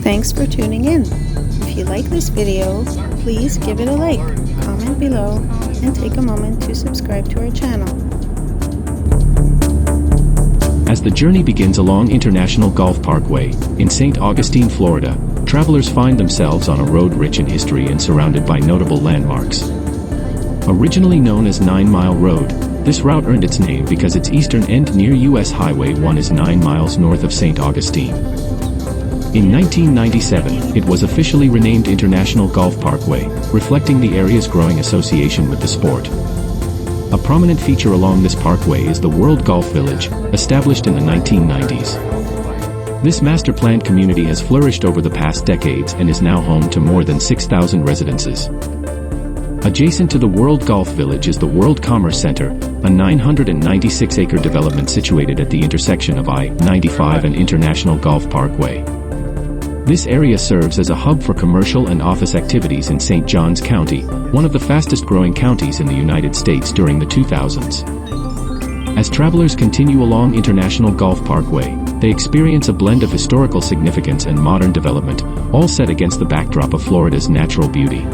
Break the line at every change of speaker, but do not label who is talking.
Thanks for tuning in. If you like this video, please give it a like, comment below, and take a moment to subscribe to our channel.
As the journey begins along International Golf Parkway in St. Augustine, Florida, travelers find themselves on a road rich in history and surrounded by notable landmarks. Originally known as 9 Mile Road, this route earned its name because its eastern end near US Highway 1 is 9 miles north of St. Augustine. In 1997, it was officially renamed International Golf Parkway, reflecting the area's growing association with the sport. A prominent feature along this parkway is the World Golf Village, established in the 1990s. This master-planned community has flourished over the past decades and is now home to more than 6,000 residences. Adjacent to the World Golf Village is the World Commerce Center, a 996-acre development situated at the intersection of I-95 and International Golf Parkway. This area serves as a hub for commercial and office activities in St. Johns County, one of the fastest-growing counties in the United States during the 2000s. As travelers continue along International Golf Parkway, they experience a blend of historical significance and modern development, all set against the backdrop of Florida's natural beauty.